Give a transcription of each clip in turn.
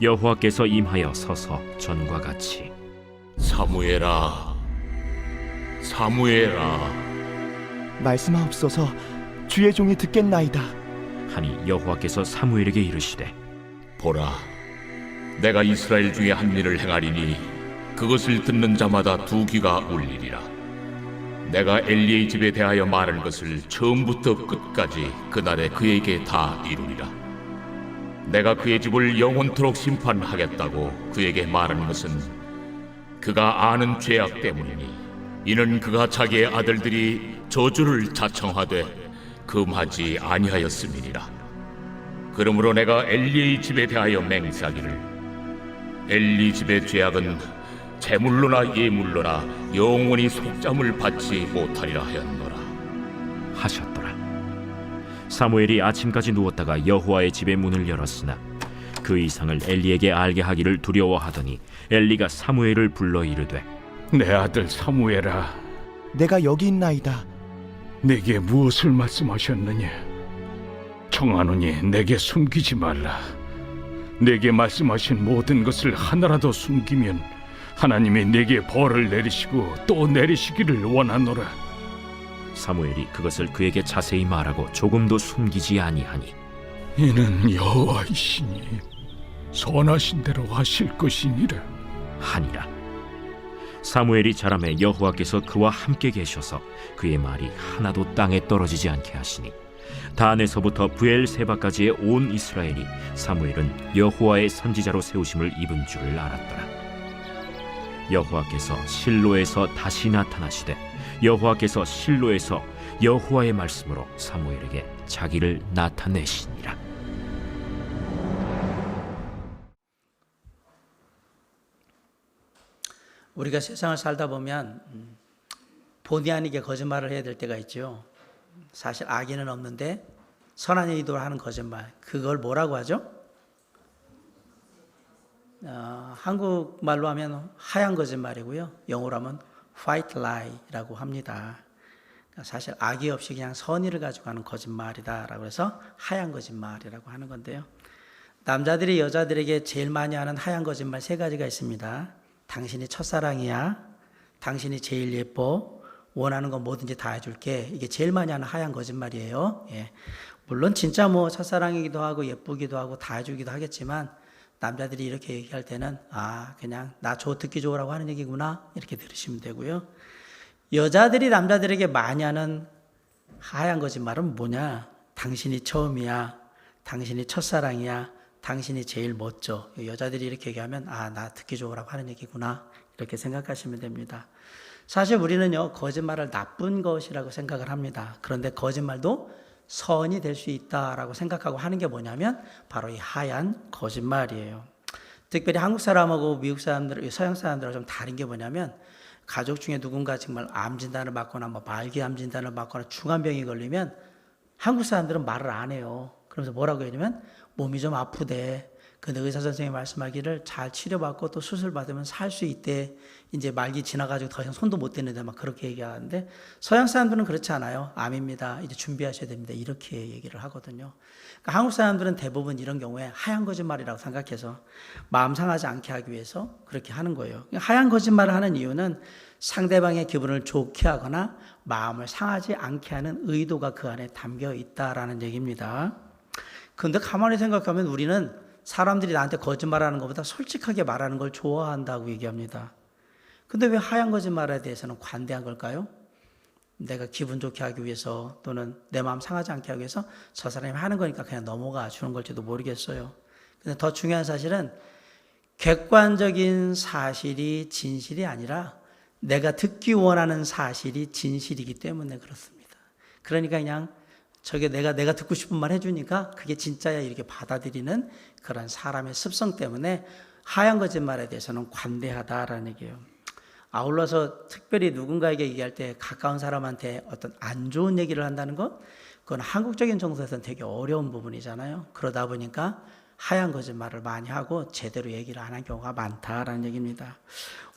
여호와께서 임하여 서서 전과 같이 사무엘아, 사무엘아. 말씀하옵소서. 주의 종이 듣겠나이다. 하니 여호와께서 사무엘에게 이르시되 보라, 내가 이스라엘 중에 한 일을 행하리니 그것을 듣는 자마다 두 귀가 울리리라. 내가 엘리의 집에 대하여 말한 것을 처음부터 끝까지 그날에 그에게 다 이루리라. 내가 그의 집을 영원토록 심판하겠다고 그에게 말한 것은 그가 아는 죄악 때문이니, 이는 그가 자기의 아들들이 저주를 자청하되 금하지 아니하였음이니라. 그러므로 내가 엘리의 집에 대하여 맹세하기를, 엘리 집의 죄악은 제물로나 예물로나 영원히 속잠을 받지 못하리라 하였노라 하셨더라. 사무엘이 아침까지 누웠다가 여호와의 집의 문을 열었으나 그 이상을 엘리에게 알게 하기를 두려워하더니 엘리가 사무엘을 불러 이르되 내 아들 사무엘아, 내가 여기 있나이다. 내게 무엇을 말씀하셨느냐? 청하노니 내게 숨기지 말라. 내게 말씀하신 모든 것을 하나라도 숨기면 하나님이 내게 벌을 내리시고 또 내리시기를 원하노라. 사무엘이 그것을 그에게 자세히 말하고 조금도 숨기지 아니하니 이는 여호와이시니 선하신 대로 하실 것이니라. 하니라. 사무엘이 자라매 여호와께서 그와 함께 계셔서 그의 말이 하나도 땅에 떨어지지 않게 하시니 단에서부터 브엘세바까지의 온 이스라엘이 사무엘은 여호와의 선지자로 세우심을 입은 줄을 알았더라. 여호와께서 실로에서 다시 나타나시되 여호와께서 실로에서 여호와의 말씀으로 사무엘에게 자기를 나타내시니라. 우리가 세상을 살다 보면 본의 아니게 거짓말을 해야 될 때가 있죠. 사실 악의는 없는데 선한 의도로 하는 거짓말, 그걸 뭐라고 하죠? 한국말로 하면 하얀 거짓말이고요, 영어로 하면 white lie라고 합니다. 그러니까 사실 악의 없이 그냥 선의를 가지고 하는 거짓말이다라고 해서 하얀 거짓말이라고 하는 건데요. 남자들이 여자들에게 제일 많이 하는 하얀 거짓말 세 가지가 있습니다. 당신이 첫사랑이야, 당신이 제일 예뻐, 원하는 건 뭐든지 다 해줄게. 이게 제일 많이 하는 하얀 거짓말이에요. 예. 물론 진짜 뭐 첫사랑이기도 하고 예쁘기도 하고 다 해주기도 하겠지만 남자들이 이렇게 얘기할 때는 그냥 나 듣기 좋으라고 하는 얘기구나, 이렇게 들으시면 되고요. 여자들이 남자들에게 많이 하는 하얀 거짓말은 뭐냐? 당신이 처음이야, 당신이 첫사랑이야, 당신이 제일 멋져. 여자들이 이렇게 얘기하면 나 듣기 좋으라고 하는 얘기구나, 이렇게 생각하시면 됩니다. 사실 우리는요, 거짓말을 나쁜 것이라고 생각을 합니다. 그런데 거짓말도 선이 될 수 있다라고 생각하고 하는 게 뭐냐면 바로 이 하얀 거짓말이에요. 특별히 한국 사람하고 미국 사람들, 서양 사람들하고 좀 다른 게 뭐냐면, 가족 중에 누군가 정말 암 진단을 받거나 뭐 말기암 진단을 받거나 중환병이 걸리면 한국 사람들은 말을 안 해요. 그러면서 뭐라고 하냐면 몸이 좀 아프대. 근데 의사 선생님이 말씀하기를 잘 치료받고 또 수술 받으면 살 수 있대. 이제 말기 지나가지고 더 이상 손도 못 대는데 막 그렇게 얘기하는데, 서양 사람들은 그렇지 않아요. 암입니다, 이제 준비하셔야 됩니다, 이렇게 얘기를 하거든요. 그러니까 한국 사람들은 대부분 이런 경우에 하얀 거짓말이라고 생각해서 마음 상하지 않게 하기 위해서 그렇게 하는 거예요. 하얀 거짓말을 하는 이유는 상대방의 기분을 좋게 하거나 마음을 상하지 않게 하는 의도가 그 안에 담겨 있다라는 얘기입니다. 그런데 가만히 생각하면 우리는 사람들이 나한테 거짓말하는 것보다 솔직하게 말하는 걸 좋아한다고 얘기합니다. 근데 왜 하얀 거짓말에 대해서는 관대한 걸까요? 내가 기분 좋게 하기 위해서 또는 내 마음 상하지 않게 하기 위해서 저 사람이 하는 거니까 그냥 넘어가 주는 걸지도 모르겠어요. 근데 더 중요한 사실은 객관적인 사실이 진실이 아니라 내가 듣기 원하는 사실이 진실이기 때문에 그렇습니다. 그러니까 그냥 저게 내가 듣고 싶은 말 해주니까 그게 진짜야, 이렇게 받아들이는 그런 사람의 습성 때문에 하얀 거짓말에 대해서는 관대하다라는 얘기예요. 아울러서 특별히 누군가에게 얘기할 때 가까운 사람한테 어떤 안 좋은 얘기를 한다는 것, 그건 한국적인 정서에서는 되게 어려운 부분이잖아요. 그러다 보니까 하얀 거짓말을 많이 하고 제대로 얘기를 안 한 경우가 많다라는 얘기입니다.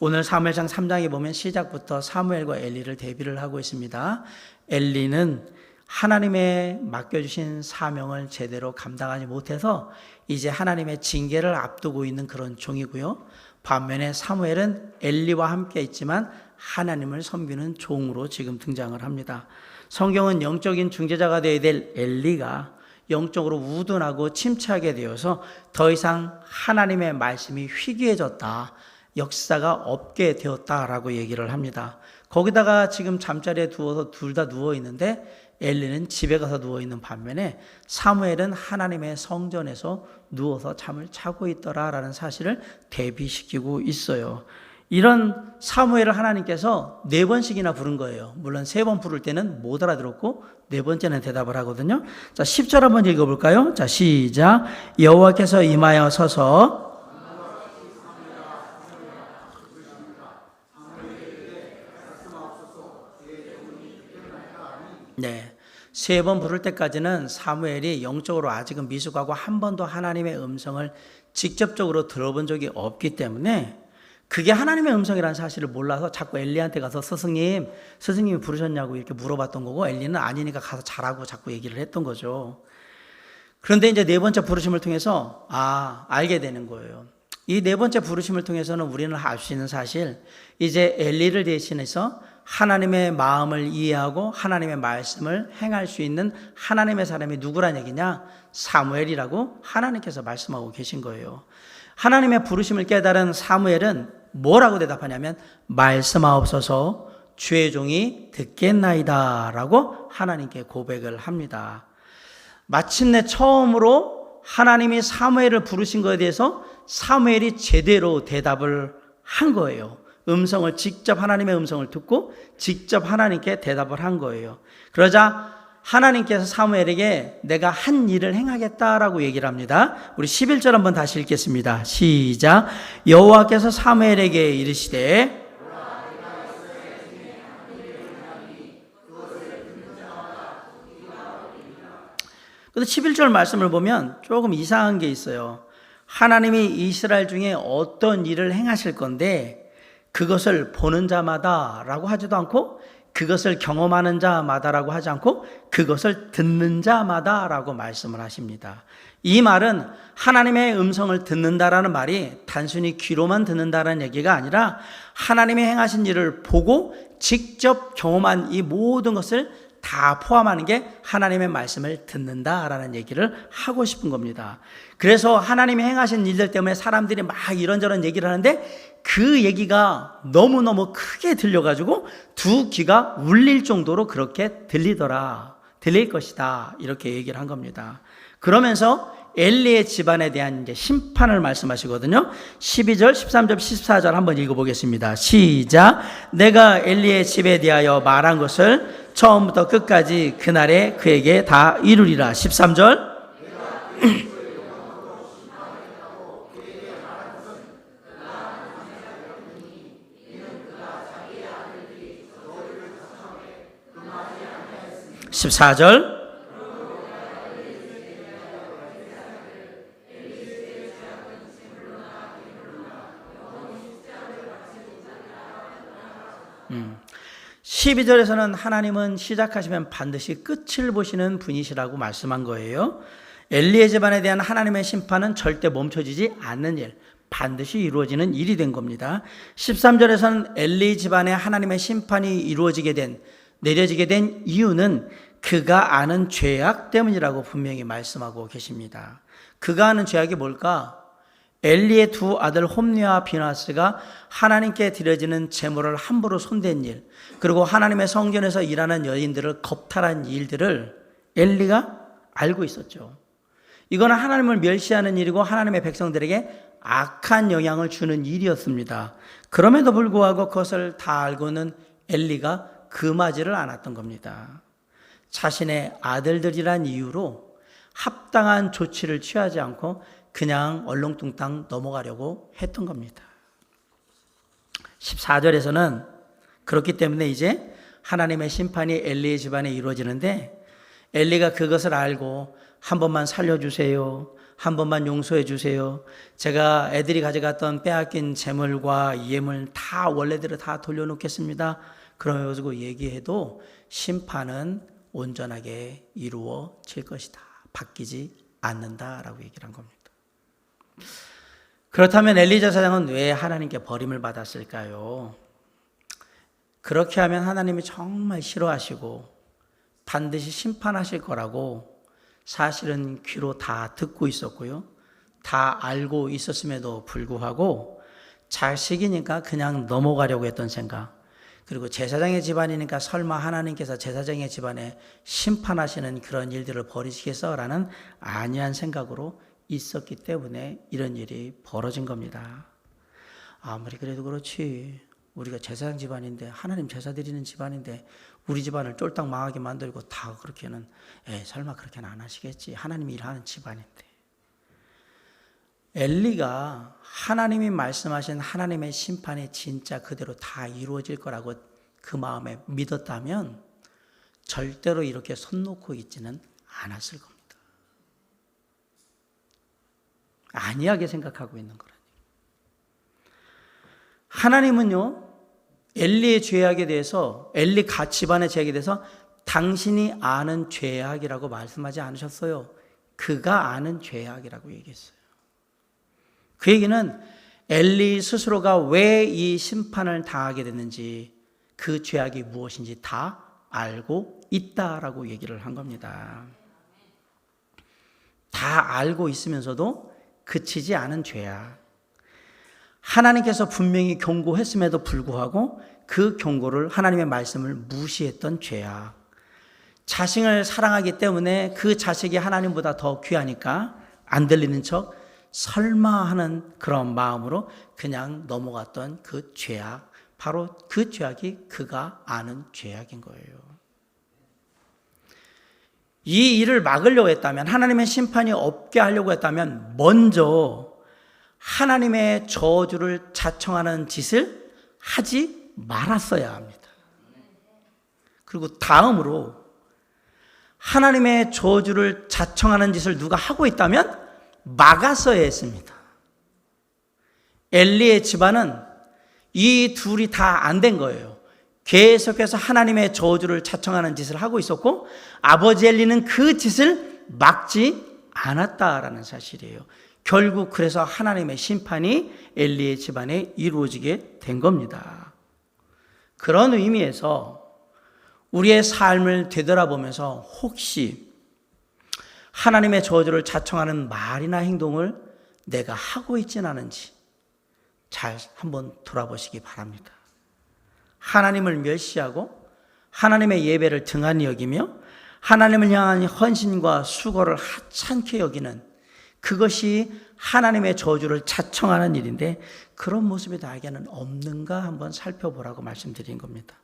오늘 사무엘상 3장에 보면 시작부터 사무엘과 엘리를 대비를 하고 있습니다. 엘리는 하나님의 맡겨주신 사명을 제대로 감당하지 못해서 이제 하나님의 징계를 앞두고 있는 그런 종이고요. 반면에 사무엘은 엘리와 함께 있지만 하나님을 섬기는 종으로 지금 등장을 합니다. 성경은 영적인 중재자가 되어야 될 엘리가 영적으로 우둔하고 침체하게 되어서 더 이상 하나님의 말씀이 희귀해졌다, 역사가 없게 되었다라고 얘기를 합니다. 거기다가 지금 잠자리에 누워서 둘 다 누워 있는데 엘리는 집에 가서 누워 있는 반면에 사무엘은 하나님의 성전에서 누워서 잠을 자고 있더라라는 사실을 대비시키고 있어요. 이런 사무엘을 하나님께서 4번씩이나 부른 거예요. 물론 3번 부를 때는 못 알아들었고 4번째는 대답을 하거든요. 자, 10절 한번 읽어볼까요? 자, 시작. 여호와께서 임하여 서서 네, 3번 부를 때까지는 사무엘이 영적으로 아직은 미숙하고 한 번도 하나님의 음성을 직접적으로 들어본 적이 없기 때문에 그게 하나님의 음성이라는 사실을 몰라서 자꾸 엘리한테 가서 스승님이 부르셨냐고 이렇게 물어봤던 거고, 엘리는 아니니까 가서 자라고 자꾸 얘기를 했던 거죠. 그런데 이제 4번째 부르심을 통해서 알게 되는 거예요. 이 4번째 부르심을 통해서는 우리는 알 수 있는 사실, 이제 엘리를 대신해서 하나님의 마음을 이해하고 하나님의 말씀을 행할 수 있는 하나님의 사람이 누구란 얘기냐? 사무엘이라고 하나님께서 말씀하고 계신 거예요. 하나님의 부르심을 깨달은 사무엘은 뭐라고 대답하냐면 말씀하옵소서 주의 종이 듣겠나이다 라고 하나님께 고백을 합니다. 마침내 처음으로 하나님이 사무엘을 부르신 것에 대해서 사무엘이 제대로 대답을 한 거예요. 하나님의 음성을 듣고 직접 하나님께 대답을 한 거예요. 그러자 하나님께서 사무엘에게 내가 한 일을 행하겠다라고 얘기를 합니다. 우리 11절 한번 다시 읽겠습니다. 시작. 여호와께서 사무엘에게 이르시되 근데 11절 말씀을 보면 조금 이상한 게 있어요. 하나님이 이스라엘 중에 어떤 일을 행하실 건데 그것을 보는 자마다라고 하지도 않고 그것을 경험하는 자마다라고 하지 않고 그것을 듣는 자마다라고 말씀을 하십니다. 이 말은 하나님의 음성을 듣는다라는 말이 단순히 귀로만 듣는다라는 얘기가 아니라 하나님이 행하신 일을 보고 직접 경험한 이 모든 것을 다 포함하는 게 하나님의 말씀을 듣는다라는 얘기를 하고 싶은 겁니다. 그래서 하나님이 행하신 일들 때문에 사람들이 막 이런저런 얘기를 하는데 그 얘기가 너무너무 크게 들려가지고 두 귀가 울릴 정도로 그렇게 들릴 것이다 이렇게 얘기를 한 겁니다. 그러면서 엘리의 집안에 대한 이제 심판을 말씀하시거든요. 12절, 13절, 14절 한번 읽어보겠습니다. 시작. 내가 엘리의 집에 대하여 말한 것을 처음부터 끝까지 그날에 그에게 다 이루리라. 13절. (14절) (12절에서는) 하나님은 시작하시면 반드시 끝을 보시는 분이시라고 말씀한 거예요. 엘리의 집안에 대한 하나님의 심판은 절대 멈춰지지 않는 일, 반드시 이루어지는 일이 된 겁니다. 13절에서는 엘리 집안에 하나님의 심판이 내려지게 된 이유는 그가 아는 죄악 때문이라고 분명히 말씀하고 계십니다. 그가 아는 죄악이 뭘까? 엘리의 두 아들 홈리와 비나스가 하나님께 드려지는 제물을 함부로 손댄 일, 그리고 하나님의 성전에서 일하는 여인들을 겁탈한 일들을 엘리가 알고 있었죠. 이거는 하나님을 멸시하는 일이고 하나님의 백성들에게 악한 영향을 주는 일이었습니다. 그럼에도 불구하고 그것을 다 알고는 엘리가 금하지를 않았던 겁니다. 자신의 아들들이란 이유로 합당한 조치를 취하지 않고 그냥 얼렁뚱땅 넘어가려고 했던 겁니다. 14절에서는 그렇기 때문에 이제 하나님의 심판이 엘리의 집안에 이루어지는데 엘리가 그것을 알고 한 번만 살려주세요. 한 번만 용서해 주세요. 제가 애들이 가져갔던 빼앗긴 재물과 예물 다 원래대로 다 돌려놓겠습니다. 그러면서 얘기해도 심판은 온전하게 이루어질 것이다. 바뀌지 않는다라고 얘기를 한 겁니다. 그렇다면 엘리 제사장은 왜 하나님께 버림을 받았을까요? 그렇게 하면 하나님이 정말 싫어하시고 반드시 심판하실 거라고 사실은 귀로 다 듣고 있었고요. 다 알고 있었음에도 불구하고 자식이니까 그냥 넘어가려고 했던 생각, 그리고 제사장의 집안이니까 설마 하나님께서 제사장의 집안에 심판하시는 그런 일들을 벌이시겠어라는 안이한 생각으로 있었기 때문에 이런 일이 벌어진 겁니다. 아무리 그래도 그렇지, 우리가 제사장 집안인데, 하나님 제사 드리는 집안인데 우리 집안을 쫄딱 망하게 만들고 다 그렇게는, 설마 그렇게는 안 하시겠지, 하나님이 일하는 집안인데. 엘리가 하나님이 말씀하신 하나님의 심판이 진짜 그대로 다 이루어질 거라고 그 마음에 믿었다면 절대로 이렇게 손 놓고 있지는 않았을 겁니다. 안이하게 생각하고 있는 거라니. 하나님은요, 엘리의 죄악에 대해서, 엘리 집안의 죄악에 대해서 당신이 아는 죄악이라고 말씀하지 않으셨어요. 그가 아는 죄악이라고 얘기했어요. 그 얘기는 엘리 스스로가 왜 이 심판을 당하게 됐는지, 그 죄악이 무엇인지 다 알고 있다라고 얘기를 한 겁니다. 다 알고 있으면서도 그치지 않은 죄악. 하나님께서 분명히 경고했음에도 불구하고 그 경고를, 하나님의 말씀을 무시했던 죄악. 자신을 사랑하기 때문에 그 자식이 하나님보다 더 귀하니까 안 들리는 척 설마 하는 그런 마음으로 그냥 넘어갔던 그 죄악, 바로 그 죄악이 그가 아는 죄악인 거예요. 이 일을 막으려고 했다면, 하나님의 심판이 없게 하려고 했다면 먼저 하나님의 저주를 자청하는 짓을 하지 말았어야 합니다. 그리고 다음으로 하나님의 저주를 자청하는 짓을 누가 하고 있다면 막았어야 했습니다. 엘리의 집안은 이 둘이 다 안 된 거예요. 계속해서 하나님의 저주를 자청하는 짓을 하고 있었고, 아버지 엘리는 그 짓을 막지 않았다라는 사실이에요. 결국 그래서 하나님의 심판이 엘리의 집안에 이루어지게 된 겁니다. 그런 의미에서 우리의 삶을 되돌아보면서 혹시 하나님의 저주를 자청하는 말이나 행동을 내가 하고 있지는 않은지 잘 한번 돌아보시기 바랍니다. 하나님을 멸시하고 하나님의 예배를 등한히 여기며 하나님을 향한 헌신과 수고를 하찮게 여기는, 그것이 하나님의 저주를 자청하는 일인데 그런 모습이 나에게는 없는가 한번 살펴보라고 말씀드린 겁니다.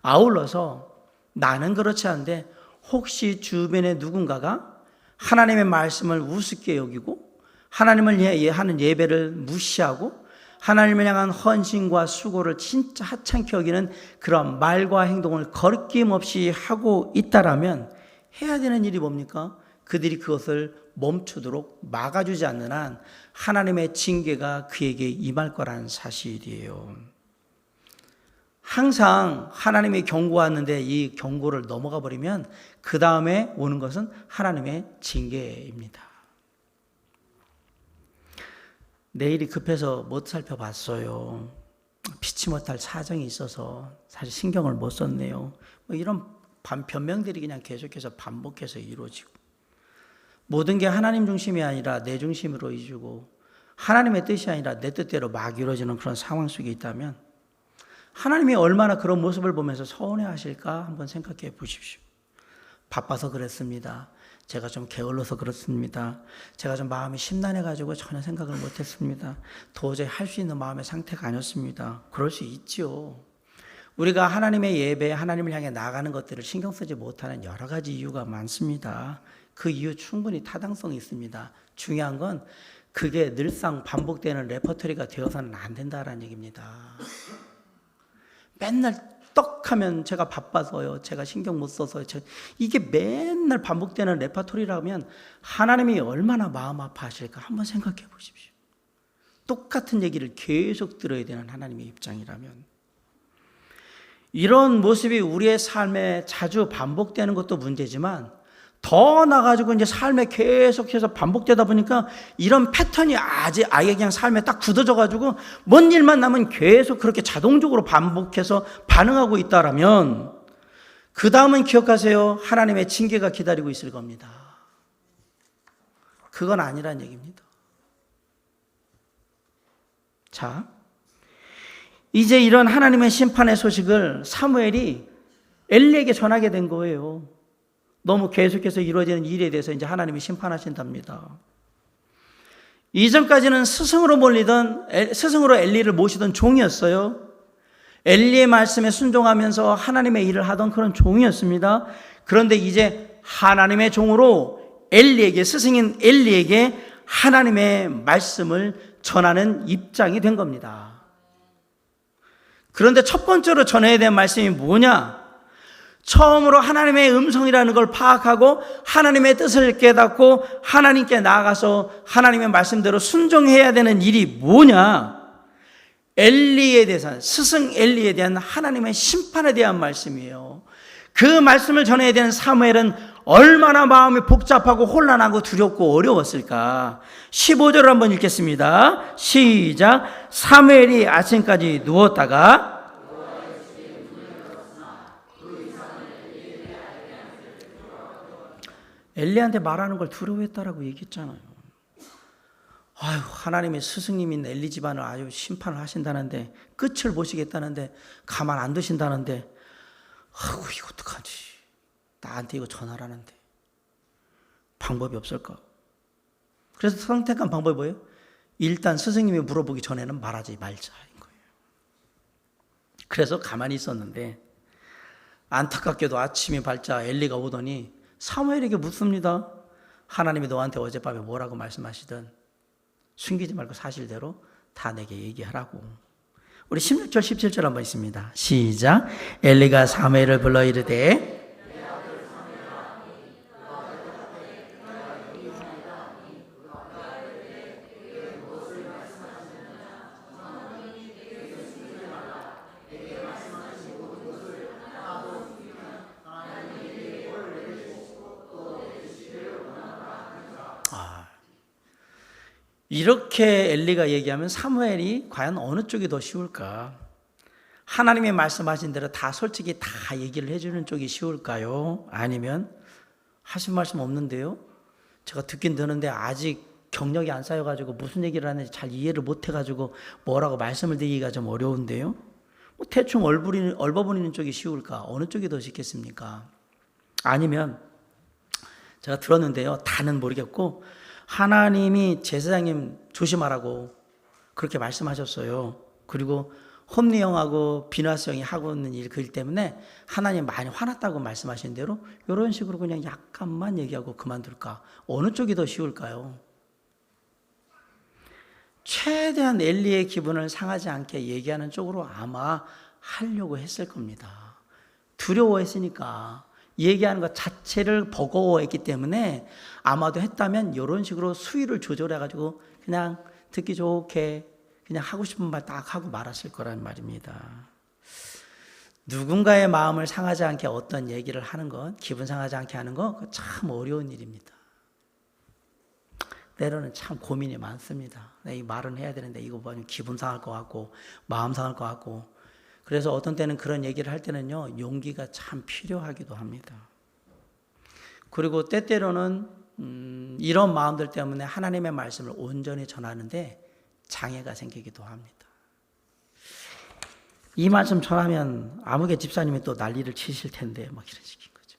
아울러서 나는 그렇지 않은데 혹시 주변에 누군가가 하나님의 말씀을 우습게 여기고 하나님을 하는 예배를 무시하고 하나님을 향한 헌신과 수고를 진짜 하찮게 여기는 그런 말과 행동을 거리낌없이 하고 있다라면 해야 되는 일이 뭡니까? 그들이 그것을 멈추도록 막아주지 않는 한 하나님의 징계가 그에게 임할 거라는 사실이에요. 항상 하나님이 경고하는데 이 경고를 넘어가 버리면 그 다음에 오는 것은 하나님의 징계입니다. 내일이 급해서 못 살펴봤어요. 피치 못할 사정이 있어서 사실 신경을 못 썼네요. 이런 변명들이 그냥 계속해서 반복해서 이루어지고, 모든 게 하나님 중심이 아니라 내 중심으로 이루어지고 하나님의 뜻이 아니라 내 뜻대로 막 이루어지는 그런 상황 속에 있다면 하나님이 얼마나 그런 모습을 보면서 서운해하실까 한번 생각해 보십시오. 바빠서 그랬습니다. 제가 좀 게을러서 그렇습니다. 제가 좀 마음이 심란해가지고 전혀 생각을 못했습니다. 도저히 할 수 있는 마음의 상태가 아니었습니다. 그럴 수 있죠. 우리가 하나님의 예배, 하나님을 향해 나아가는 것들을 신경 쓰지 못하는 여러 가지 이유가 많습니다. 그 이유 충분히 타당성이 있습니다. 중요한 건 그게 늘상 반복되는 레퍼토리가 되어서는 안 된다라는 얘기입니다. 맨날 떡하면 제가 바빠서요, 제가 신경 못 써서요, 이게 맨날 반복되는 레퍼토리라면 하나님이 얼마나 마음 아파하실까 한번 생각해 보십시오. 똑같은 얘기를 계속 들어야 되는 하나님의 입장이라면. 이런 모습이 우리의 삶에 자주 반복되는 것도 문제지만 더 나가지고 이제 삶에 계속해서 반복되다 보니까 이런 패턴이 아예 그냥 삶에 딱 굳어져가지고 뭔 일만 나면 계속 그렇게 자동적으로 반복해서 반응하고 있다라면 그 다음은 기억하세요. 하나님의 징계가 기다리고 있을 겁니다. 그건 아니란 얘기입니다. 자, 이제 이런 하나님의 심판의 소식을 사무엘이 엘리에게 전하게 된 거예요. 너무 계속해서 이루어지는 일에 대해서 이제 하나님이 심판하신답니다. 이전까지는 스승으로 엘리를 모시던 종이었어요. 엘리의 말씀에 순종하면서 하나님의 일을 하던 그런 종이었습니다. 그런데 이제 하나님의 종으로 스승인 엘리에게 하나님의 말씀을 전하는 입장이 된 겁니다. 그런데 첫 번째로 전해야 될 말씀이 뭐냐? 처음으로 하나님의 음성이라는 걸 파악하고 하나님의 뜻을 깨닫고 하나님께 나아가서 하나님의 말씀대로 순종해야 되는 일이 뭐냐? 엘리에 대해서, 스승 엘리에 대한 하나님의 심판에 대한 말씀이에요. 그 말씀을 전해야 되는 사무엘은 얼마나 마음이 복잡하고 혼란하고 두렵고 어려웠을까? 15절을 한번 읽겠습니다. 시작. 사무엘이 아침까지 누웠다가 엘리한테 말하는 걸 두려워했다라고 얘기했잖아요. 아유, 하나님의 스승님인 엘리 집안을 아주 심판을 하신다는데, 끝을 보시겠다는데, 가만 안 두신다는데, 아이고, 이거 어떡하지? 나한테 이거 전하라는데. 방법이 없을까? 그래서 선택한 방법이 뭐예요? 일단 스승님이 물어보기 전에는 말하지 말자인 거예요. 그래서 가만히 있었는데, 안타깝게도 아침이 밝자 엘리가 오더니 사무엘에게 묻습니다. 하나님이 너한테 어젯밤에 뭐라고 말씀하시든 숨기지 말고 사실대로 다 내게 얘기하라고. 우리 16절 17절 한번 있습니다. 시작. 엘리가 사무엘을 불러 이르되 이렇게 엘리가 얘기하면 사무엘이 과연 어느 쪽이 더 쉬울까? 하나님의 말씀하신 대로 다 솔직히 다 얘기를 해주는 쪽이 쉬울까요? 아니면 하신 말씀 없는데요? 제가 듣긴 듣는데 아직 경력이 안 쌓여가지고 무슨 얘기를 하는지 잘 이해를 못해가지고 뭐라고 말씀을 드리기가 좀 어려운데요? 뭐 대충 얼버무리는 쪽이 쉬울까? 어느 쪽이 더 쉽겠습니까? 아니면 제가 들었는데요, 다는 모르겠고 하나님이 제사장님 조심하라고 그렇게 말씀하셨어요. 그리고 홈리 형하고 비나스 형이 하고 있는 일 그 일 때문에 하나님 많이 화났다고 말씀하신 대로 이런 식으로 그냥 약간만 얘기하고 그만둘까? 어느 쪽이 더 쉬울까요? 최대한 엘리의 기분을 상하지 않게 얘기하는 쪽으로 아마 하려고 했을 겁니다. 두려워했으니까. 얘기하는 것 자체를 버거워했기 때문에 아마도 했다면 이런 식으로 수위를 조절해가지고 그냥 듣기 좋게 그냥 하고 싶은 말 딱 하고 말았을 거란 말입니다. 누군가의 마음을 상하지 않게 어떤 얘기를 하는 것, 기분 상하지 않게 하는 것 참 어려운 일입니다. 때로는 참 고민이 많습니다. 이 말은 해야 되는데 이거 보면 기분 상할 것 같고 마음 상할 것 같고, 그래서 어떤 때는 그런 얘기를 할 때는요, 용기가 참 필요하기도 합니다. 그리고 때때로는 이런 마음들 때문에 하나님의 말씀을 온전히 전하는데 장애가 생기기도 합니다. 이 말씀 전하면 아무개 집사님이 또 난리를 치실 텐데 막 이런 식인 거죠.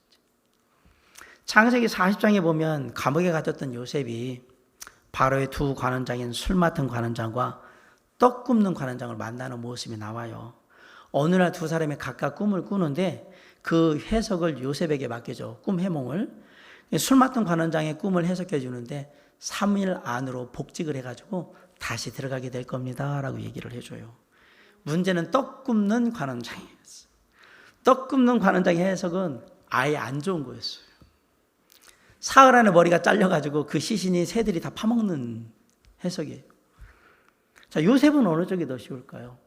창세기 40장에 보면 감옥에 갇혔던 요셉이 바로의 두 관원장인 술 맡은 관원장과 떡 굽는 관원장을 만나는 모습이 나와요. 어느 날 두 사람이 각각 꿈을 꾸는데 그 해석을 요셉에게 맡기죠. 꿈 해몽을. 술 맡은 관원장의 꿈을 해석해 주는데 3일 안으로 복직을 해가지고 다시 들어가게 될 겁니다 라고 얘기를 해줘요. 문제는 떡 굽는 관원장이었어요. 떡 굽는 관원장의 해석은 아예 안 좋은 거였어요. 사흘 안에 머리가 잘려가지고 그 시신이 새들이 다 파먹는 해석이에요. 자, 요셉은 어느 쪽이 더 쉬울까요?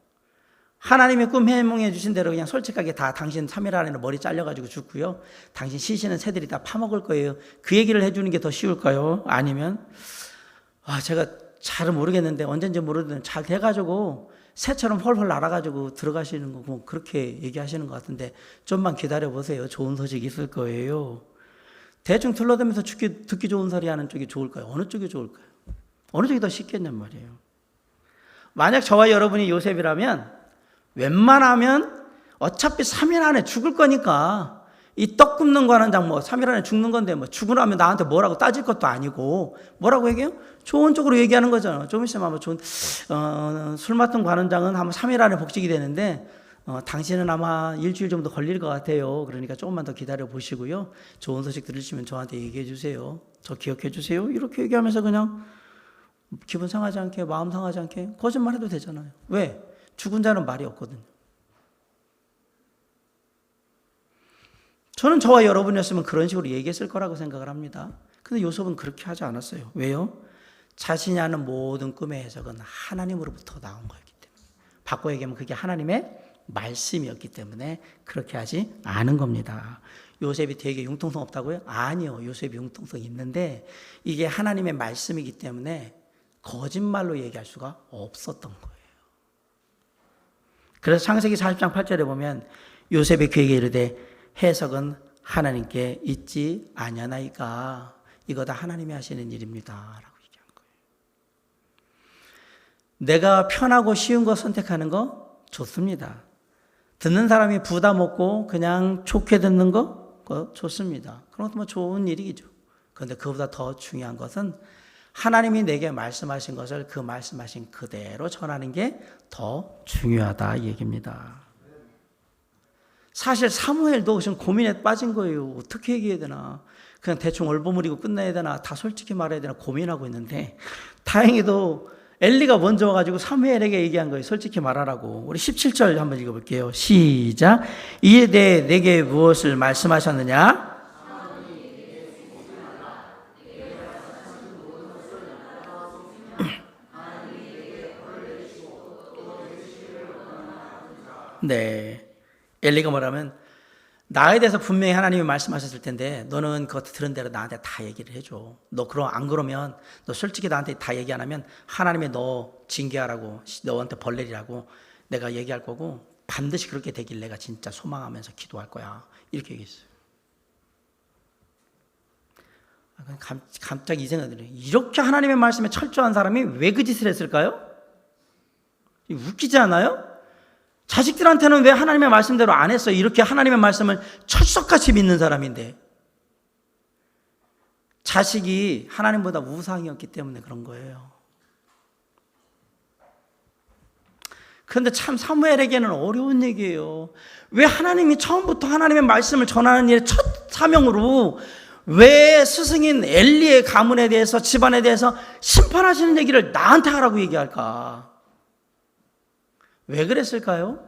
하나님의 꿈 해몽해 주신 대로 그냥 솔직하게 다 당신 3일 안에 머리 잘려가지고 죽고요. 당신 시시는 새들이 다 파먹을 거예요. 그 얘기를 해주는 게 더 쉬울까요? 아니면 제가 잘 모르겠는데 언젠지 모르는데 잘 돼가지고 새처럼 헐헐 날아가지고 들어가시는 거고 그렇게 얘기하시는 것 같은데 좀만 기다려보세요. 좋은 소식이 있을 거예요. 대충 둘러대면서 듣기 좋은 소리 하는 쪽이 좋을까요? 어느 쪽이 좋을까요? 어느 쪽이 더 쉽겠냔 말이에요. 만약 저와 여러분이 요셉이라면 웬만하면 어차피 3일 안에 죽을 거니까 이 떡 굽는 거 하는 장 3일 안에 죽는 건데 죽고 나면 나한테 뭐라고 따질 것도 아니고 뭐라고 얘기해요? 좋은 쪽으로 얘기하는 거잖아. 좀 있으면 아마 술 맡은 관원장은 아마 3일 안에 복직이 되는데 당신은 아마 일주일 정도 걸릴 것 같아요. 그러니까 조금만 더 기다려 보시고요. 좋은 소식 들으시면 저한테 얘기해 주세요. 저 기억해 주세요. 이렇게 얘기하면서 그냥 기분 상하지 않게 마음 상하지 않게 거짓말 해도 되잖아요. 왜? 죽은 자는 말이 없거든요. 저는 저와 여러분이었으면 그런 식으로 얘기했을 거라고 생각을 합니다. 근데 요셉은 그렇게 하지 않았어요. 왜요? 자신이 하는 모든 꿈의 해석은 하나님으로부터 나온 거였기 때문에. 바꿔 얘기하면 그게 하나님의 말씀이었기 때문에 그렇게 하지 않은 겁니다. 요셉이 되게 융통성 없다고요? 아니요. 요셉이 융통성이 있는데 이게 하나님의 말씀이기 때문에 거짓말로 얘기할 수가 없었던 거예요. 그래서 창세기 40장 8절에 보면 요셉이 그에게 이르되 해석은 하나님께 있지 아니하나이까 이거 다 하나님이 하시는 일입니다 라고 얘기한 거예요. 내가 편하고 쉬운 거 선택하는 거 좋습니다. 듣는 사람이 부담 없고 그냥 좋게 듣는 거 그거 좋습니다. 그런 것도 좋은 일이죠. 그런데 그보다 더 중요한 것은 하나님이 내게 말씀하신 것을 그 말씀하신 그대로 전하는 게 더 중요하다 이 얘기입니다. 사실 사무엘도 지금 고민에 빠진 거예요. 어떻게 얘기해야 되나? 그냥 대충 얼버무리고 끝내야 되나? 다 솔직히 말해야 되나? 고민하고 있는데 다행히도 엘리가 먼저 와가지고 사무엘에게 얘기한 거예요. 솔직히 말하라고. 우리 17절 한번 읽어볼게요. 시작. 이에 대해 내게 무엇을 말씀하셨느냐? 네. 엘리가 뭐라면 나에 대해서 분명히 하나님이 말씀하셨을 텐데 너는 그것 들은 대로 나한테 다 얘기를 해줘. 너 안 그러면 너 솔직히 나한테 다 얘기 안 하면 하나님이 너 징계하라고 너한테 벌 내리라고 내가 얘기할 거고 반드시 그렇게 되길 내가 진짜 소망하면서 기도할 거야. 이렇게 얘기했어요. 갑자기 이 생각이 들어요. 이렇게 하나님의 말씀에 철저한 사람이 왜 그 짓을 했을까요? 웃기지 않아요? 자식들한테는 왜 하나님의 말씀대로 안 했어요? 이렇게 하나님의 말씀을 철석같이 믿는 사람인데 자식이 하나님보다 우상이었기 때문에 그런 거예요. 그런데 참 사무엘에게는 어려운 얘기예요. 왜 하나님이 처음부터 하나님의 말씀을 전하는 일의 첫 사명으로 왜 스승인 엘리의 가문에 대해서 집안에 대해서 심판하시는 얘기를 나한테 하라고 얘기할까? 왜 그랬을까요?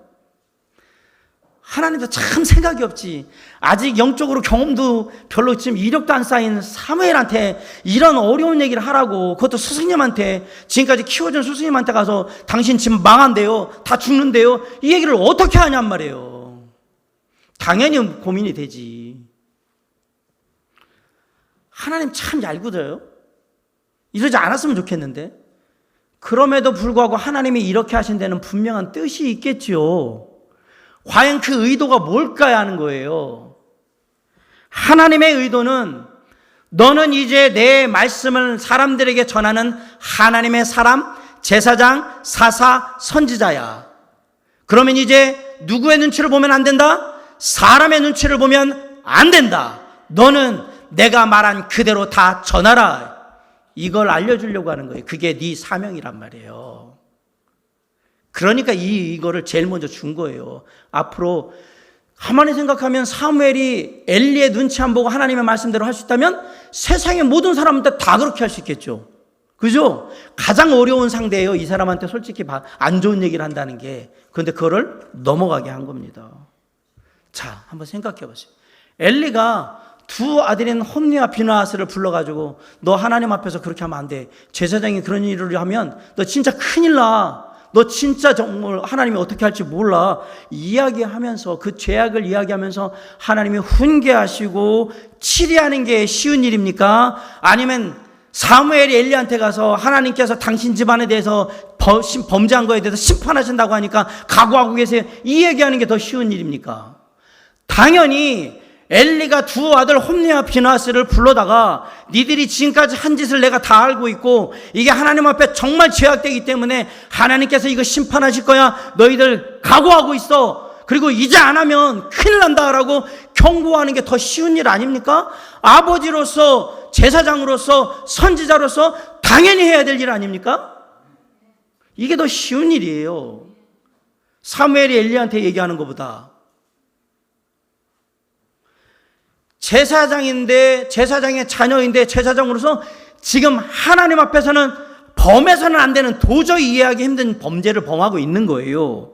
하나님도 참 생각이 없지. 아직 영적으로 경험도 별로 지금 이력도 안 쌓인 사무엘한테 이런 어려운 얘기를 하라고, 그것도 스승님한테, 지금까지 키워준 스승님한테 가서 당신 지금 망한대요, 다 죽는데요, 이 얘기를 어떻게 하냔 말이에요. 당연히 고민이 되지. 하나님 참 얄궂어요. 이러지 않았으면 좋겠는데. 그럼에도 불구하고 하나님이 이렇게 하신 데는 분명한 뜻이 있겠지요. 과연 그 의도가 뭘까야 하는 거예요. 하나님의 의도는 너는 이제 내 말씀을 사람들에게 전하는 하나님의 사람, 제사장, 사사, 선지자야. 그러면 이제 누구의 눈치를 보면 안 된다? 사람의 눈치를 보면 안 된다. 너는 내가 말한 그대로 다 전하라. 이걸 알려주려고 하는 거예요. 그게 네 사명이란 말이에요. 그러니까 이거를 제일 먼저 준 거예요. 앞으로 가만히 생각하면 사무엘이 엘리의 눈치 안 보고 하나님의 말씀대로 할 수 있다면 세상의 모든 사람한테 다 그렇게 할 수 있겠죠. 그죠? 가장 어려운 상대예요. 이 사람한테 솔직히 안 좋은 얘기를 한다는 게. 그런데 그거를 넘어가게 한 겁니다. 자, 한번 생각해 보세요. 엘리가 두 아들인 홈리와 비느하스를 불러가지고 너 하나님 앞에서 그렇게 하면 안 돼. 제사장이 그런 일을 하면 너 진짜 큰일 나. 너 진짜 정말 하나님이 어떻게 할지 몰라. 이야기하면서, 그 죄악을 이야기하면서 하나님이 훈계하시고 치리하는 게 쉬운 일입니까? 아니면 사무엘이 엘리한테 가서 하나님께서 당신 집안에 대해서 범죄한 거에 대해서 심판하신다고 하니까 각오하고 계세요, 이 얘기하는 게 더 쉬운 일입니까? 당연히 엘리가 두 아들 홈리와 비나스를 불러다가 니들이 지금까지 한 짓을 내가 다 알고 있고 이게 하나님 앞에 정말 죄악되기 때문에 하나님께서 이거 심판하실 거야, 너희들 각오하고 있어, 그리고 이제 안 하면 큰일 난다라고 경고하는 게 더 쉬운 일 아닙니까? 아버지로서, 제사장으로서, 선지자로서 당연히 해야 될 일 아닙니까? 이게 더 쉬운 일이에요. 사무엘이 엘리한테 얘기하는 것보다. 제사장인데, 제사장의 자녀인데 제사장으로서 지금 하나님 앞에서는 범해서는 안 되는, 도저히 이해하기 힘든 범죄를 범하고 있는 거예요.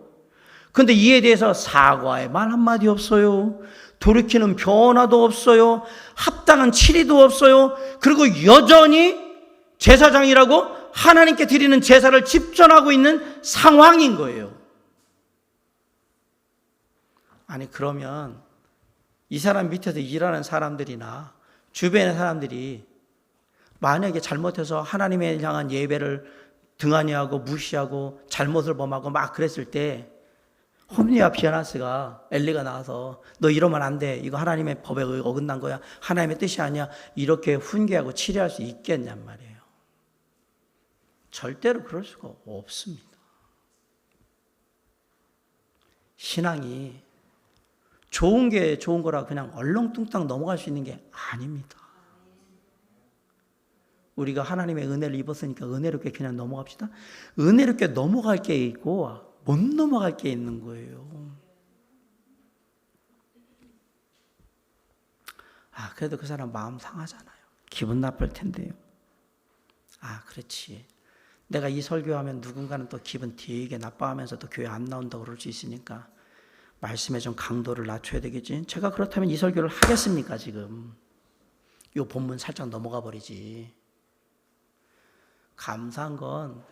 그런데 이에 대해서 사과의 말 한마디 없어요. 돌이키는 변화도 없어요. 합당한 치리도 없어요. 그리고 여전히 제사장이라고 하나님께 드리는 제사를 집전하고 있는 상황인 거예요. 아니, 그러면 이 사람 밑에서 일하는 사람들이나 주변의 사람들이 만약에 잘못해서 하나님에 향한 예배를 등한히하고 무시하고 잘못을 범하고 막 그랬을 때 홈리와 비아나스가, 엘리가 나와서 너 이러면 안 돼, 이거 하나님의 법에 어긋난 거야, 하나님의 뜻이 아니야, 이렇게 훈계하고 치료할 수 있겠냔 말이에요. 절대로 그럴 수가 없습니다. 신앙이 좋은 게 좋은 거라 그냥 얼렁뚱땅 넘어갈 수 있는 게 아닙니다. 우리가 하나님의 은혜를 입었으니까 은혜롭게 그냥 넘어갑시다. 은혜롭게 넘어갈 게 있고 못 넘어갈 게 있는 거예요. 그래도 그 사람 마음 상하잖아요. 기분 나쁠 텐데요. 그렇지. 내가 이 설교하면 누군가는 또 기분 되게 나빠하면서 또 교회 안 나온다고 그럴 수 있으니까 말씀에 좀 강도를 낮춰야 되겠지. 제가 그렇다면 이 설교를 하겠습니까, 지금? 이 본문 살짝 넘어가 버리지. 감사한 건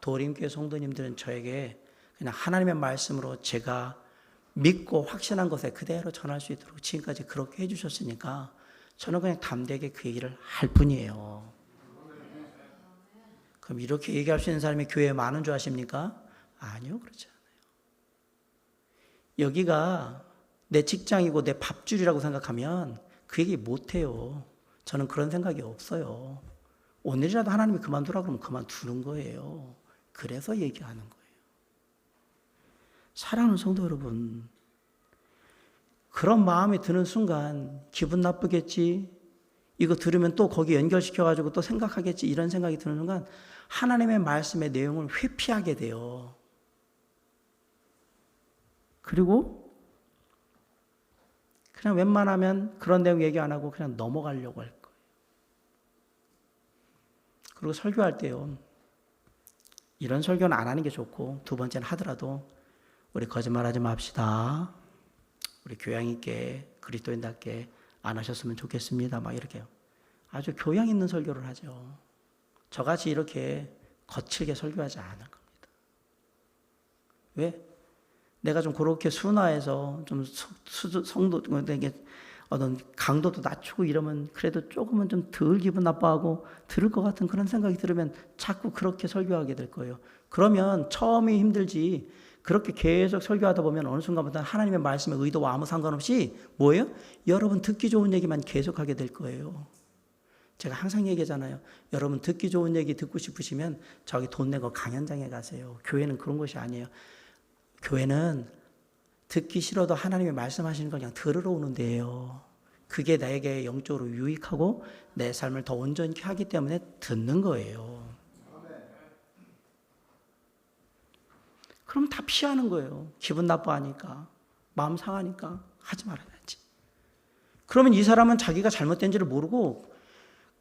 도림교회 성도님들은 저에게 그냥 하나님의 말씀으로 제가 믿고 확신한 것에 그대로 전할 수 있도록 지금까지 그렇게 해주셨으니까 저는 그냥 담대하게 그 얘기를 할 뿐이에요. 그럼 이렇게 얘기할 수 있는 사람이 교회에 많은 줄 아십니까? 아니요, 그렇지 않아요. 여기가 내 직장이고 내 밥줄이라고 생각하면 그 얘기 못해요. 저는 그런 생각이 없어요. 오늘이라도 하나님이 그만두라 그러면 그만두는 거예요. 그래서 얘기하는 거예요. 사랑하는 성도 여러분, 그런 마음이 드는 순간 기분 나쁘겠지, 이거 들으면 또 거기 연결시켜가지고 또 생각하겠지, 이런 생각이 드는 순간 하나님의 말씀의 내용을 회피하게 돼요. 그리고 그냥 웬만하면 그런 내용 얘기 안 하고 그냥 넘어가려고 할 거예요. 그리고 설교할 때요, 이런 설교는 안 하는 게 좋고, 두 번째는 하더라도 우리 거짓말하지 맙시다. 우리 교양 있게 그리스도인답게 안 하셨으면 좋겠습니다. 막 이렇게요. 아주 교양 있는 설교를 하죠. 저같이 이렇게 거칠게 설교하지 않을 겁니다. 왜? 내가 좀 그렇게 순화해서 좀 성도에게 어떤 강도도 낮추고 이러면 그래도 조금은 좀 덜 기분 나빠하고 들을 것 같은 그런 생각이 들으면 자꾸 그렇게 설교하게 될 거예요. 그러면 처음이 힘들지, 그렇게 계속 설교하다 보면 어느 순간부터 하나님의 말씀의 의도와 아무 상관없이 뭐예요? 여러분 듣기 좋은 얘기만 계속하게 될 거예요. 제가 항상 얘기하잖아요. 여러분 듣기 좋은 얘기 듣고 싶으시면 저기 돈 내고 강연장에 가세요. 교회는 그런 곳이 아니에요. 교회는 듣기 싫어도 하나님의 말씀하시는 걸 그냥 들으러 오는 데예요. 그게 나에게 영적으로 유익하고 내 삶을 더 온전히 하기 때문에 듣는 거예요. 그럼 다 피하는 거예요. 기분 나빠하니까, 마음 상하니까 하지 말아야지. 그러면 이 사람은 자기가 잘못된지를 모르고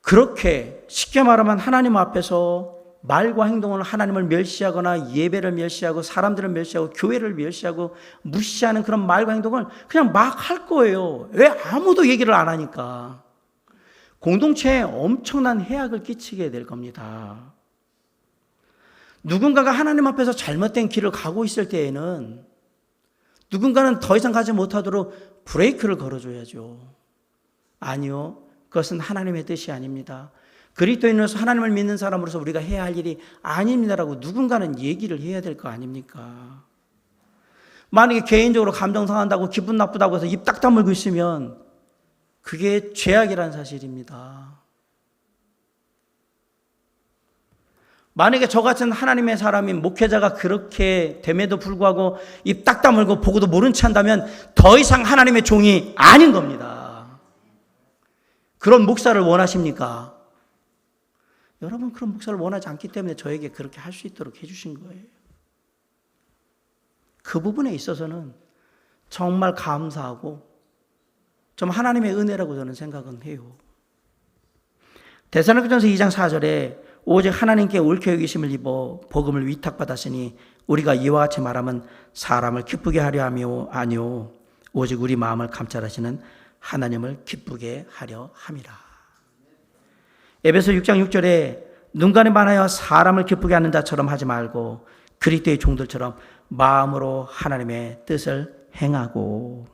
그렇게 쉽게 말하면 하나님 앞에서 말과 행동을 하나님을 멸시하거나 예배를 멸시하고 사람들을 멸시하고 교회를 멸시하고 무시하는 그런 말과 행동을 그냥 막 할 거예요. 왜? 아무도 얘기를 안 하니까. 공동체에 엄청난 해악을 끼치게 될 겁니다. 누군가가 하나님 앞에서 잘못된 길을 가고 있을 때에는 누군가는 더 이상 가지 못하도록 브레이크를 걸어줘야죠. 아니요. 그것은 하나님의 뜻이 아닙니다. 그리스도인으로서 하나님을 믿는 사람으로서 우리가 해야 할 일이 아닙니다라고 누군가는 얘기를 해야 될 거 아닙니까? 만약에 개인적으로 감정 상한다고 기분 나쁘다고 해서 입 딱 다물고 있으면 그게 죄악이라는 사실입니다. 만약에 저 같은 하나님의 사람인 목회자가 그렇게 됨에도 불구하고 입 딱 다물고 보고도 모른 체 한다면 더 이상 하나님의 종이 아닌 겁니다. 그런 목사를 원하십니까? 여러분, 그런 목사를 원하지 않기 때문에 저에게 그렇게 할 수 있도록 해주신 거예요. 그 부분에 있어서는 정말 감사하고 좀 하나님의 은혜라고 저는 생각은 해요. 데살로니가전서 2장 4절에 오직 하나님께 옳게 여기심을 입어 복음을 위탁받았으니 우리가 이와 같이 말하면 사람을 기쁘게 하려 하며 아니요 오직 우리 마음을 감찰하시는 하나님을 기쁘게 하려 함이라. 에베소 6장 6절에 눈간에 반하여 사람을 기쁘게 하는 자처럼 하지 말고 그리스도의 종들처럼 마음으로 하나님의 뜻을 행하고.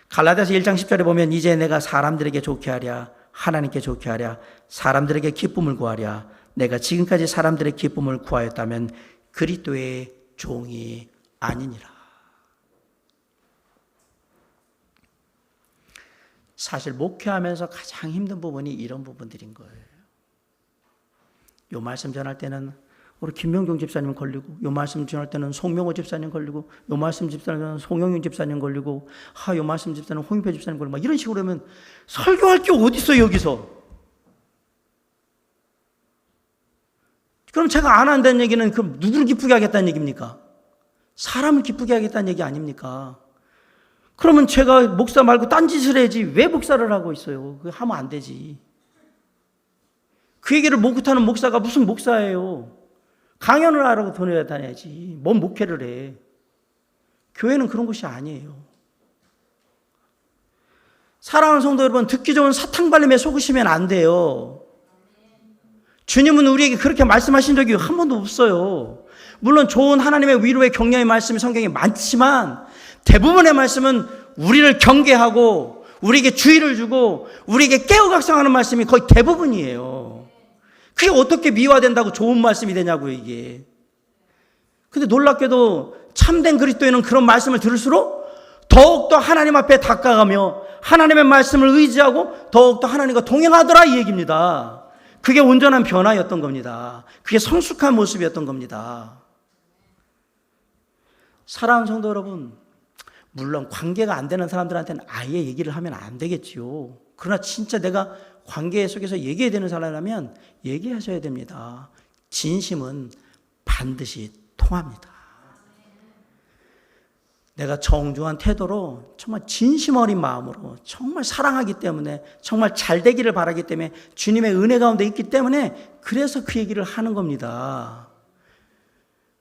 갈라디아서 1장 10절에 보면 이제 내가 사람들에게 좋게 하랴 하나님께 좋게 하랴 사람들에게 기쁨을 구하랴 내가 지금까지 사람들의 기쁨을 구하였다면 그리스도의 종이 아니니라. 사실 목회하면서 가장 힘든 부분이 이런 부분들인 거예요. 요 말씀 전할 때는 우리 김명종 집사님 걸리고, 요 말씀 전할 때는 송명호 집사님 걸리고, 요 말씀 집사님은 송영윤 집사님 걸리고, 요 말씀 집사님 홍인표 집사님 걸리고, 막 이런 식으로 하면 설교할 게 어디 있어요, 여기서? 그럼 제가 안 한다는 얘기는 그럼 누구를 기쁘게 하겠다는 얘기입니까? 사람을 기쁘게 하겠다는 얘기 아닙니까? 그러면 제가 목사 말고 딴짓을 해야지 왜 목사를 하고 있어요? 그거 하면 안 되지. 그 얘기를 못하는 목사가 무슨 목사예요? 강연을 하라고 돈을 다녀야지. 뭔 목회를 해. 교회는 그런 곳이 아니에요. 사랑하는 성도 여러분, 듣기 좋은 사탕발림에 속으시면 안 돼요. 주님은 우리에게 그렇게 말씀하신 적이 한 번도 없어요. 물론 좋은 하나님의 위로의 격려의 말씀이 성경에 많지만 대부분의 말씀은 우리를 경계하고 우리에게 주의를 주고 우리에게 깨어 각성하는 말씀이 거의 대부분이에요. 그게 어떻게 미화된다고 좋은 말씀이 되냐고요, 이게. 근데 놀랍게도 참된 그리스도인은 그런 말씀을 들을수록 더욱더 하나님 앞에 닦아가며 하나님의 말씀을 의지하고 더욱더 하나님과 동행하더라, 이 얘기입니다. 그게 온전한 변화였던 겁니다. 그게 성숙한 모습이었던 겁니다. 사랑하는 성도 여러분, 물론 관계가 안 되는 사람들한테는 아예 얘기를 하면 안 되겠지요. 그러나 진짜 내가 관계 속에서 얘기해야 되는 사람이라면 얘기하셔야 됩니다. 진심은 반드시 통합니다. 내가 정중한 태도로 정말 진심 어린 마음으로 정말 사랑하기 때문에 정말 잘 되기를 바라기 때문에 주님의 은혜 가운데 있기 때문에 그래서 그 얘기를 하는 겁니다.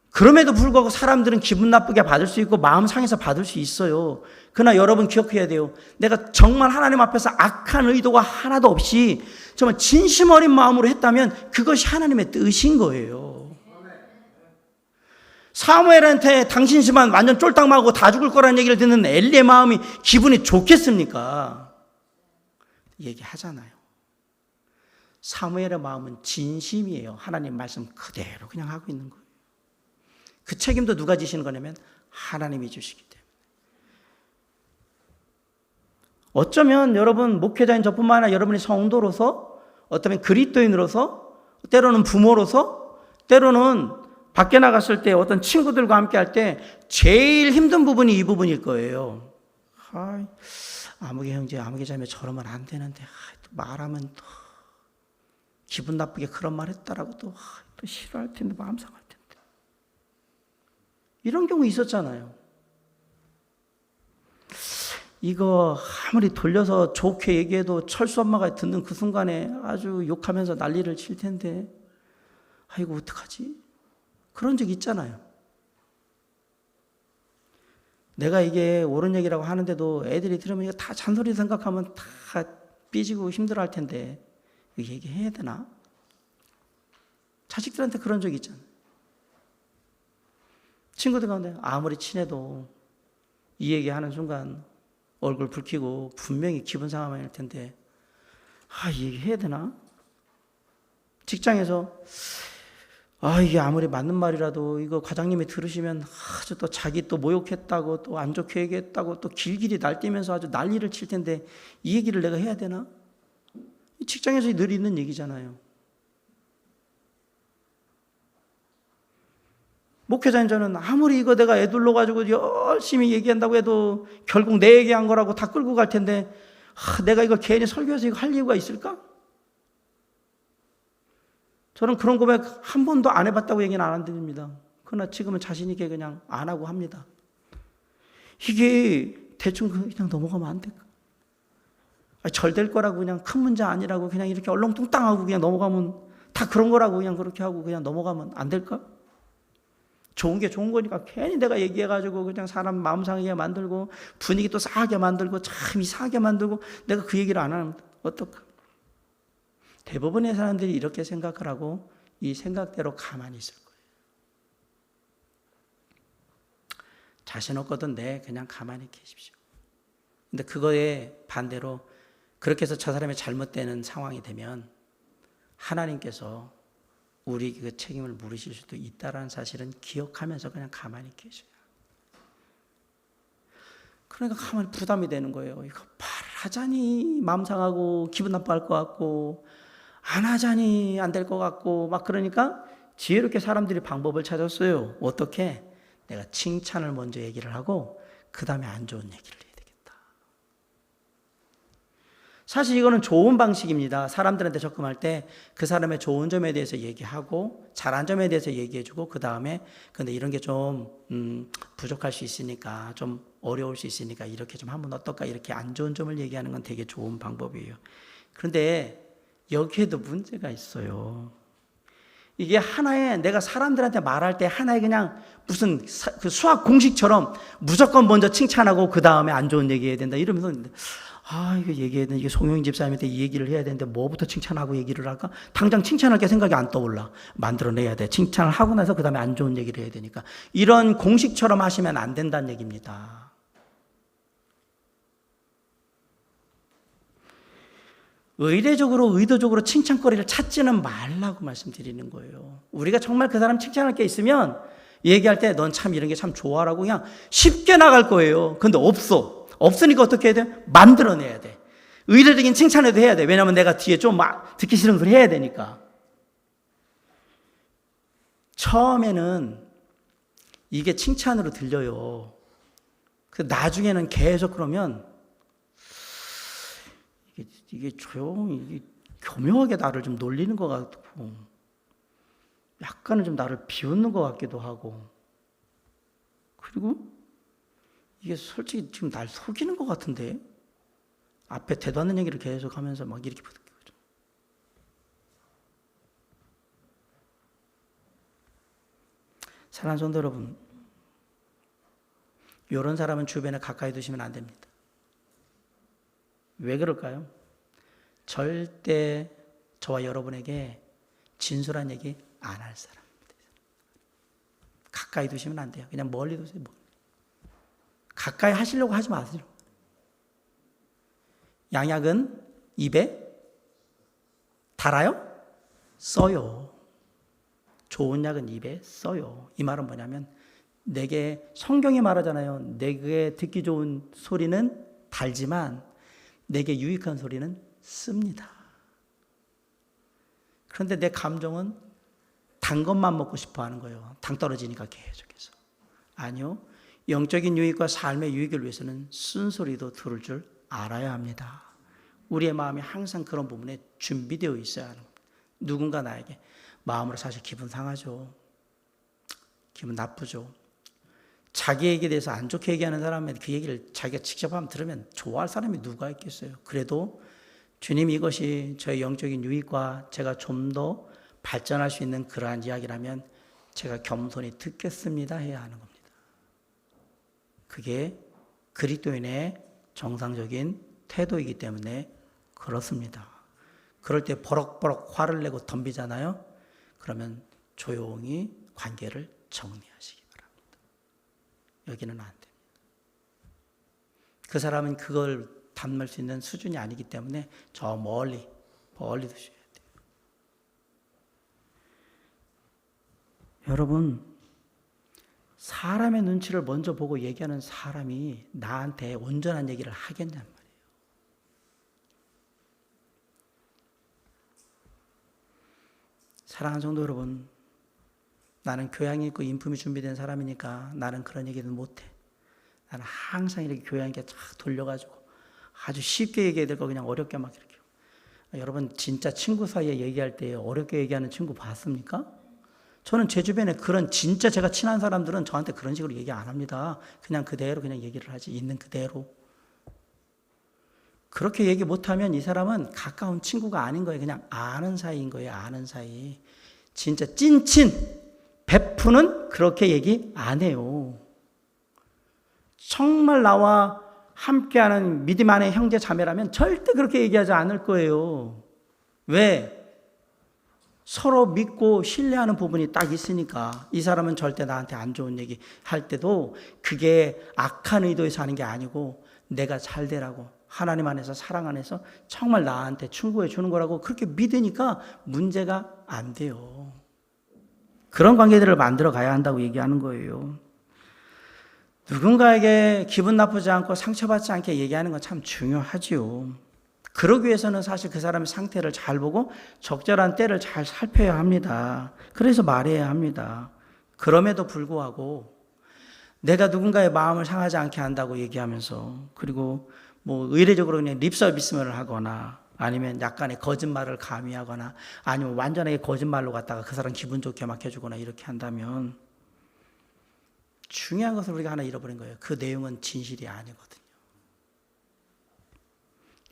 그럼에도 불구하고 사람들은 기분 나쁘게 받을 수 있고 마음 상해서 받을 수 있어요. 그러나 여러분 기억해야 돼요. 내가 정말 하나님 앞에서 악한 의도가 하나도 없이 정말 진심 어린 마음으로 했다면 그것이 하나님의 뜻인 거예요. 사무엘한테 당신 집안 완전 쫄딱 망하고 다 죽을 거라는 얘기를 듣는 엘리의 마음이 기분이 좋겠습니까? 얘기하잖아요. 사무엘의 마음은 진심이에요. 하나님 말씀 그대로 그냥 하고 있는 거예요. 그 책임도 누가 지시는 거냐면 하나님이 주시기 때문에. 어쩌면 여러분 목회자인 저뿐만 아니라 여러분이 성도로서 어쩌면 그리스도인으로서 때로는 부모로서 때로는 밖에 나갔을 때 어떤 친구들과 함께 할 때 제일 힘든 부분이 이 부분일 거예요. 아무개 형제 아무개 자매 저러면 안 되는데 또 말하면 또 기분 나쁘게 그런 말 했다라고 또 싫어할 텐데 마음 상할 텐데. 이런 경우 있었잖아요. 이거 아무리 돌려서 좋게 얘기해도 철수 엄마가 듣는 그 순간에 아주 욕하면서 난리를 칠 텐데 아이고 어떡하지? 그런 적 있잖아요. 내가 이게 옳은 얘기라고 하는데도 애들이 들으면 이거 다 잔소리 생각하면 다 삐지고 힘들어할 텐데 이거 얘기해야 되나? 자식들한테 그런 적 있잖아요. 친구들 가운데 아무리 친해도 이 얘기하는 순간 얼굴 붉히고 분명히 기분 상하일 텐데, 이 얘기 해야 되나? 직장에서 이게 아무리 맞는 말이라도 이거 과장님이 들으시면 아주 또 자기 또 모욕했다고 또 안 좋게 얘기했다고 또 길길이 날뛰면서 아주 난리를 칠 텐데 이 얘기를 내가 해야 되나? 직장에서 늘 있는 얘기잖아요. 목회자인 저는 아무리 이거 내가 애둘러 가지고 열심히 얘기한다고 해도 결국 내 얘기한 거라고 다 끌고 갈 텐데 내가 이거 괜히 설교해서 이거 할 이유가 있을까? 저는 그런 고백 한 번도 안 해봤다고 얘기는 안 드립니다. 그러나 지금은 자신 있게 그냥 안 하고 합니다. 이게 대충 그냥 넘어가면 안 될까? 절 될 거라고 그냥 큰 문제 아니라고 그냥 이렇게 얼렁뚱땅하고 그냥 넘어가면 다 그런 거라고 그냥 그렇게 하고 그냥 넘어가면 안 될까? 좋은 게 좋은 거니까 괜히 내가 얘기해가지고 그냥 사람 마음 상하게 만들고 분위기 또 싸하게 만들고 참 이상하게 만들고 내가 그 얘기를 안 하면 어떨까? 대부분의 사람들이 이렇게 생각을 하고 이 생각대로 가만히 있을 거예요. 자신 없거든 그냥 가만히 계십시오. 근데 그거에 반대로 그렇게 해서 저 사람이 잘못되는 상황이 되면 하나님께서 우리 그 책임을 물으실 수도 있다라는 사실은 기억하면서 그냥 가만히 계셔요. 그러니까 가만히 부담이 되는 거예요. 이거 말하자니 마음 상하고 기분 나빠할 것 같고 안 하자니 안 될 것 같고 막 그러니까 지혜롭게 사람들이 방법을 찾았어요. 어떻게? 내가 칭찬을 먼저 얘기를 하고 그 다음에 안 좋은 얘기를 해야 되겠다. 사실 이거는 좋은 방식입니다. 사람들한테 접근할 때 그 사람의 좋은 점에 대해서 얘기하고 잘한 점에 대해서 얘기해주고 그 다음에 근데 이런 게 좀 부족할 수 있으니까 좀 어려울 수 있으니까 이렇게 좀 하면 어떨까 이렇게 안 좋은 점을 얘기하는 건 되게 좋은 방법이에요. 그런데 여기에도 문제가 있어요. 이게 하나의 내가 사람들한테 말할 때 하나의 그냥 무슨 그 수학 공식처럼 무조건 먼저 칭찬하고 그 다음에 안 좋은 얘기 해야 된다 이러면서 이거 얘기해야 되는데 이게 송영인 집사님한테 이 얘기를 해야 되는데 뭐부터 칭찬하고 얘기를 할까? 당장 칭찬할 게 생각이 안 떠올라. 만들어내야 돼. 칭찬을 하고 나서 그 다음에 안 좋은 얘기를 해야 되니까 이런 공식처럼 하시면 안 된다는 얘기입니다. 의도적으로 칭찬거리를 찾지는 말라고 말씀드리는 거예요. 우리가 정말 그 사람 칭찬할 게 있으면 얘기할 때 넌 참 이런 게 참 좋아라고 그냥 쉽게 나갈 거예요. 근데 없으니까 어떻게 해야 돼? 만들어내야 돼. 의도적인 칭찬에도 해야 돼. 왜냐하면 내가 뒤에 좀 막 듣기 싫은 소리 해야 되니까. 처음에는 이게 칭찬으로 들려요. 나중에는 계속 그러면 이게 조용히 교묘하게 나를 좀 놀리는 것 같고 약간은 좀 나를 비웃는 것 같기도 하고 그리고 이게 솔직히 지금 날 속이는 것 같은데 앞에 대도 않는 얘기를 계속 하면서 막 이렇게 부탁해요. 사랑하는 성도 여러분, 이런 사람은 주변에 가까이 두시면 안 됩니다. 왜 그럴까요? 절대 저와 여러분에게 진솔한 얘기 안 할 사람입니다. 가까이 두시면 안 돼요. 그냥 멀리 두세요. 가까이 하시려고 하지 마세요. 양약은 입에 달아요? 써요. 좋은 약은 입에 써요. 이 말은 뭐냐면 내게 성경이 말하잖아요. 내게 듣기 좋은 소리는 달지만 내게 유익한 소리는 씁니다. 그런데 내 감정은 단 것만 먹고 싶어 하는 거예요. 당 떨어지니까 계속해서. 아니요. 영적인 유익과 삶의 유익을 위해서는 쓴소리도 들을 줄 알아야 합니다. 우리의 마음이 항상 그런 부분에 준비되어 있어야 하는 겁니다. 누군가 나에게 마음으로 사실 기분 상하죠. 기분 나쁘죠. 자기 얘기에 대해서 안 좋게 얘기하는 사람한테 그 얘기를 자기가 직접 한번 들으면 좋아할 사람이 누가 있겠어요. 그래도 주님 이것이 저의 영적인 유익과 제가 좀 더 발전할 수 있는 그러한 이야기라면 제가 겸손히 듣겠습니다 해야 하는 겁니다. 그게 그리스도인의 정상적인 태도이기 때문에 그렇습니다. 그럴 때 버럭버럭 화를 내고 덤비잖아요. 그러면 조용히 관계를 정리하시기 바랍니다. 여기는 안 됩니다. 그 사람은 그걸 담을 수 있는 수준이 아니기 때문에 저 멀리 두셔야 돼요. 여러분, 사람의 눈치를 먼저 보고 얘기하는 사람이 나한테 온전한 얘기를 하겠냔 말이에요. 사랑하는 성도 여러분, 나는 교양이 있고 인품이 준비된 사람이니까 나는 그런 얘기는 못해. 나는 항상 이렇게 교양 있게 쫙 돌려가지고 아주 쉽게 얘기해야 될 거 그냥 어렵게 막 이렇게. 여러분, 진짜 친구 사이에 얘기할 때 어렵게 얘기하는 친구 봤습니까? 저는 제 주변에 그런 진짜 제가 친한 사람들은 저한테 그런 식으로 얘기 안 합니다. 그냥 그대로 그냥 얘기를 하지, 있는 그대로. 그렇게 얘기 못하면 이 사람은 가까운 친구가 아닌 거예요. 그냥 아는 사이인 거예요. 아는 사이. 진짜 찐친 베프는 그렇게 얘기 안 해요. 정말 나와 함께하는 믿음 안의 형제 자매라면 절대 그렇게 얘기하지 않을 거예요. 왜? 서로 믿고 신뢰하는 부분이 딱 있으니까. 이 사람은 절대 나한테 안 좋은 얘기 할 때도 그게 악한 의도에서 하는 게 아니고 내가 잘 되라고, 하나님 안에서 사랑 안에서 정말 나한테 충고해 주는 거라고 그렇게 믿으니까 문제가 안 돼요. 그런 관계들을 만들어 가야 한다고 얘기하는 거예요. 누군가에게 기분 나쁘지 않고 상처받지 않게 얘기하는 건 참 중요하지요. 그러기 위해서는 사실 그 사람의 상태를 잘 보고 적절한 때를 잘 살펴야 합니다. 그래서 말해야 합니다. 그럼에도 불구하고 내가 누군가의 마음을 상하지 않게 한다고 얘기하면서, 그리고 뭐 의례적으로 그냥 립서비스를 하거나 아니면 약간의 거짓말을 가미하거나 아니면 완전하게 거짓말로 갖다가 그 사람 기분 좋게 막 해주거나 이렇게 한다면 중요한 것을 우리가 하나 잃어버린 거예요. 그 내용은 진실이 아니거든요.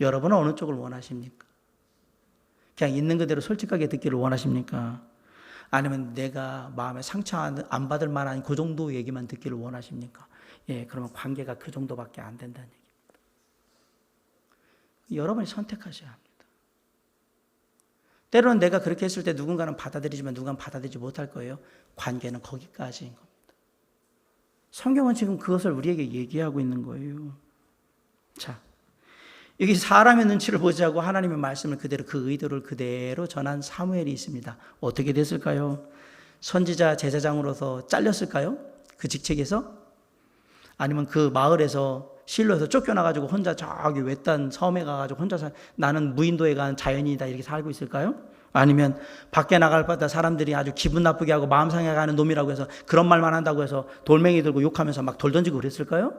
여러분은 어느 쪽을 원하십니까? 그냥 있는 그대로 솔직하게 듣기를 원하십니까? 아니면 내가 마음에 상처 안 받을 만한 그 정도 얘기만 듣기를 원하십니까? 예, 그러면 관계가 그 정도밖에 안 된다는 얘기입니다. 여러분이 선택하셔야 합니다. 때로는 내가 그렇게 했을 때 누군가는 받아들이지만 누군가는 받아들이지 못할 거예요. 관계는 거기까지인 겁니다. 성경은 지금 그것을 우리에게 얘기하고 있는 거예요. 자, 여기 사람의 눈치를 보지 않고 하나님의 말씀을 그대로, 그 의도를 그대로 전한 사무엘이 있습니다. 어떻게 됐을까요? 선지자 제사장으로서 잘렸을까요? 그 직책에서? 아니면 그 마을에서 실로에서 쫓겨나가지고 혼자 저기 외딴 섬에 가가지고 혼자 나는 무인도에 간 자연인이다 이렇게 살고 있을까요? 아니면 밖에 나갈 때마다 사람들이 아주 기분 나쁘게 하고 마음 상해가는 놈이라고 해서 그런 말만 한다고 해서 돌멩이 들고 욕하면서 막 돌 던지고 그랬을까요?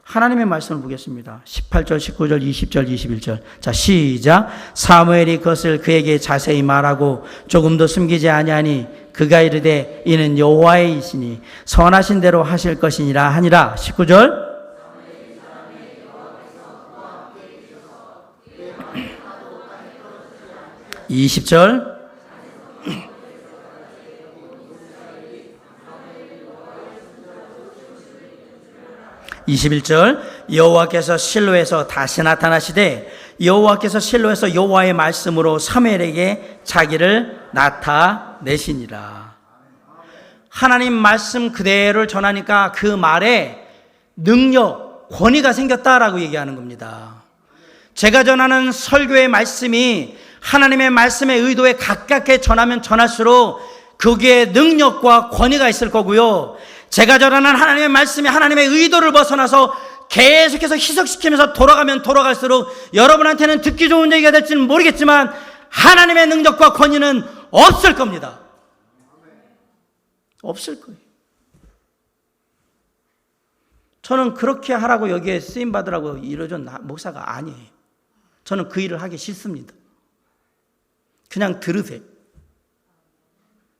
하나님의 말씀을 보겠습니다. 18절, 19절, 20절, 21절. 자, 시작. 사무엘이 그것을 그에게 자세히 말하고 조금도 숨기지 아니하니 그가 이르되 이는 여호와의 이시니 선하신 대로 하실 것이니라 하니라. 19절. 20절. 21절. 여호와께서 실로에서 다시 나타나시되 여호와께서 실로에서 여호와의 말씀으로 사무엘에게 자기를 나타내시니라. 하나님 말씀 그대로를 전하니까 그 말에 능력, 권위가 생겼다라고 얘기하는 겁니다. 제가 전하는 설교의 말씀이 하나님의 말씀의 의도에 가깝게 전하면 전할수록 거기에 능력과 권위가 있을 거고요. 제가 전하는 하나님의 말씀이 하나님의 의도를 벗어나서 계속해서 희석시키면서 돌아가면 돌아갈수록 여러분한테는 듣기 좋은 얘기가 될지는 모르겠지만 하나님의 능력과 권위는 없을 겁니다. 없을 거예요. 저는 그렇게 하라고 여기에 쓰임받으라고 이루어진 목사가 아니에요. 저는 그 일을 하기 싫습니다. 그냥 들으세요.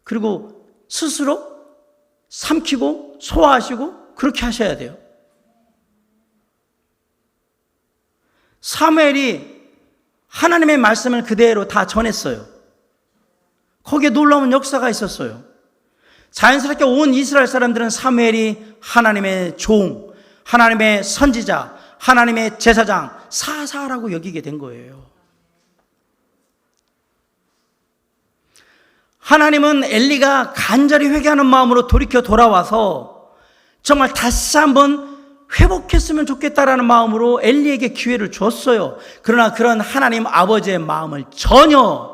그리고 스스로 삼키고 소화하시고 그렇게 하셔야 돼요. 사무엘이 하나님의 말씀을 그대로 다 전했어요. 거기에 놀라운 역사가 있었어요. 자연스럽게 온 이스라엘 사람들은 사무엘이 하나님의 종, 하나님의 선지자, 하나님의 제사장, 사사라고 여기게 된 거예요. 하나님은 엘리가 간절히 회개하는 마음으로 돌이켜 돌아와서 정말 다시 한번 회복했으면 좋겠다라는 마음으로 엘리에게 기회를 줬어요. 그러나 그런 하나님 아버지의 마음을 전혀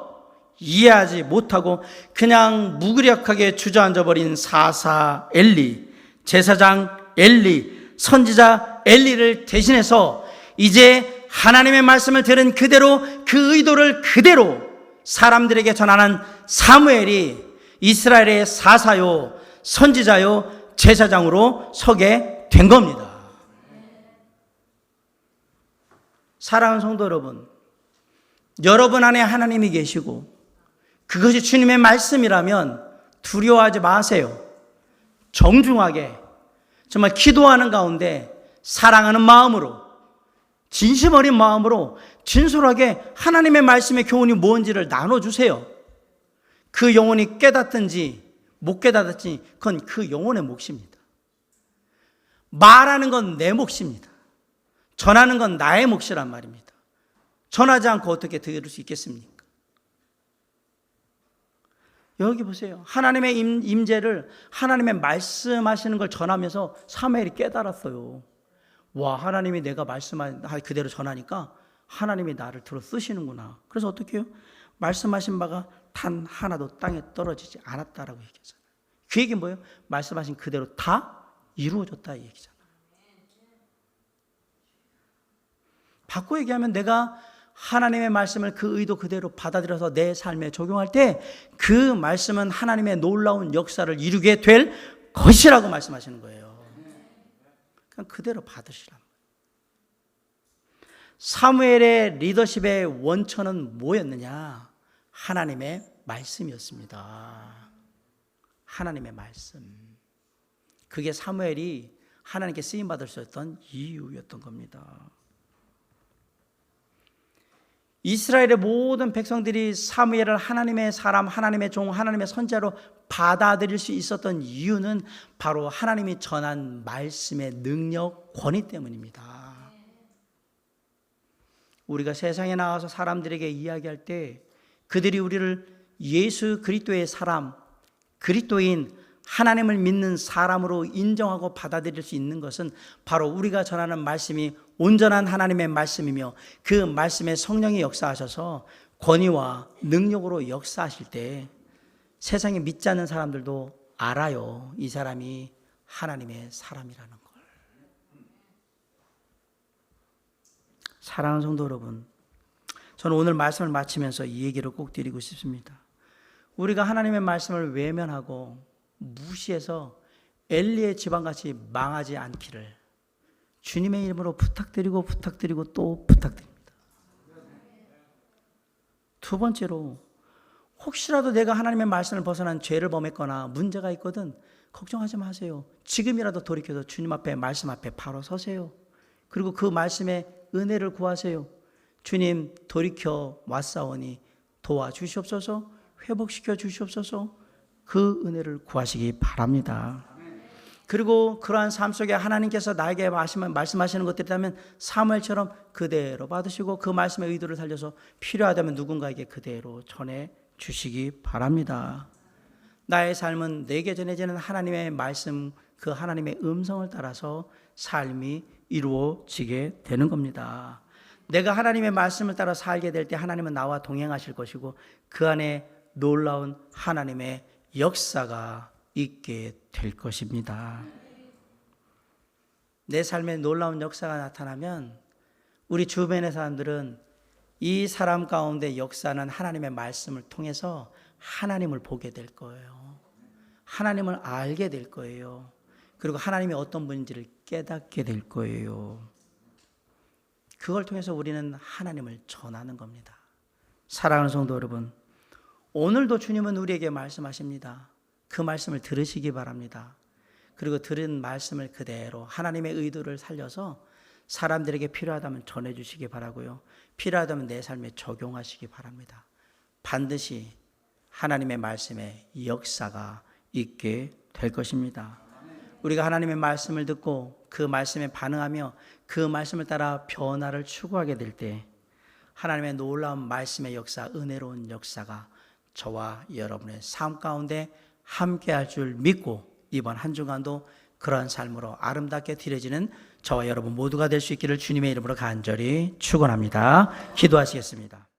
이해하지 못하고 그냥 무기력하게 주저앉아버린 사사 엘리, 제사장 엘리, 선지자 엘리를 대신해서 이제 하나님의 말씀을 들은 그대로 그 의도를 그대로 사람들에게 전하는 사무엘이 이스라엘의 사사요, 선지자요, 제사장으로 서게 된 겁니다. 사랑하는 성도 여러분, 여러분 안에 하나님이 계시고 그것이 주님의 말씀이라면 두려워하지 마세요. 정중하게 정말 기도하는 가운데 사랑하는 마음으로, 진심 어린 마음으로 진솔하게 하나님의 말씀의 교훈이 뭔지를 나눠주세요. 그 영혼이 깨닫든지 못 깨닫든지 그건 그 영혼의 몫입니다. 말하는 건 내 몫입니다. 전하는 건 나의 몫이란 말입니다. 전하지 않고 어떻게 들을 수 있겠습니까? 여기 보세요. 하나님의 임재를, 하나님의 말씀하시는 걸 전하면서 사무엘이 깨달았어요. 와, 하나님이 내가 말씀한 그대로 전하니까 하나님이 나를 들어 쓰시는구나. 그래서 어떻게 해요? 말씀하신 바가 단 하나도 땅에 떨어지지 않았다라고 얘기하잖아요. 그 얘기는 뭐예요? 말씀하신 그대로 다 이루어졌다 이 얘기잖아요. 바꿔 얘기하면 내가 하나님의 말씀을 그 의도 그대로 받아들여서 내 삶에 적용할 때 그 말씀은 하나님의 놀라운 역사를 이루게 될 것이라고 말씀하시는 거예요. 그냥 그대로 받으시라. 사무엘의 리더십의 원천은 뭐였느냐? 하나님의 말씀이었습니다. 하나님의 말씀. 그게 사무엘이 하나님께 쓰임받을 수 있었던 이유였던 겁니다. 이스라엘의 모든 백성들이 사무엘을 하나님의 사람, 하나님의 종, 하나님의 선지자로 받아들일 수 있었던 이유는 바로 하나님이 전한 말씀의 능력, 권위 때문입니다. 우리가 세상에 나와서 사람들에게 이야기할 때 그들이 우리를 예수 그리스도의 사람, 그리스도인, 하나님을 믿는 사람으로 인정하고 받아들일 수 있는 것은 바로 우리가 전하는 말씀이 온전한 하나님의 말씀이며 그 말씀에 성령이 역사하셔서 권위와 능력으로 역사하실 때 세상에 믿지 않는 사람들도 알아요. 이 사람이 하나님의 사람이라는 걸. 사랑하는 성도 여러분, 저는 오늘 말씀을 마치면서 이 얘기를 꼭 드리고 싶습니다. 우리가 하나님의 말씀을 외면하고 무시해서 엘리의 집안같이 망하지 않기를 주님의 이름으로 부탁드리고 또 부탁드립니다. 두 번째로, 혹시라도 내가 하나님의 말씀을 벗어난 죄를 범했거나 문제가 있거든 걱정하지 마세요. 지금이라도 돌이켜서 주님 앞에, 말씀 앞에 바로 서세요. 그리고 그 말씀의 은혜를 구하세요. 주님, 돌이켜 왔사오니 도와주시옵소서, 회복시켜 주시옵소서. 그 은혜를 구하시기 바랍니다. 그리고 그러한 삶 속에 하나님께서 나에게 말씀하시는 것들이 있다면 사무엘처럼 그대로 받으시고 그 말씀의 의도를 살려서 필요하다면 누군가에게 그대로 전해 주시기 바랍니다. 나의 삶은 내게 전해지는 하나님의 말씀, 그 하나님의 음성을 따라서 삶이 이루어지게 되는 겁니다. 내가 하나님의 말씀을 따라 살게 될 때 하나님은 나와 동행하실 것이고 그 안에 놀라운 하나님의 역사가 있게 될 것입니다. 내 삶에 놀라운 역사가 나타나면 우리 주변의 사람들은 이 사람 가운데 역사는 하나님의 말씀을 통해서 하나님을 보게 될 거예요. 하나님을 알게 될 거예요. 그리고 하나님이 어떤 분인지를 깨닫게 될 거예요. 그걸 통해서 우리는 하나님을 전하는 겁니다. 사랑하는 성도 여러분, 오늘도 주님은 우리에게 말씀하십니다. 그 말씀을 들으시기 바랍니다. 그리고 들은 말씀을 그대로 하나님의 의도를 살려서 사람들에게 필요하다면 전해주시기 바라고요. 필요하다면 내 삶에 적용하시기 바랍니다. 반드시 하나님의 말씀에 역사가 있게 될 것입니다. 우리가 하나님의 말씀을 듣고 그 말씀에 반응하며 그 말씀을 따라 변화를 추구하게 될 때 하나님의 놀라운 말씀의 역사, 은혜로운 역사가 저와 여러분의 삶 가운데 함께할 줄 믿고 이번 한 주간도 그런 삶으로 아름답게 드려지는 저와 여러분 모두가 될 수 있기를 주님의 이름으로 간절히 축원합니다. 기도하시겠습니다.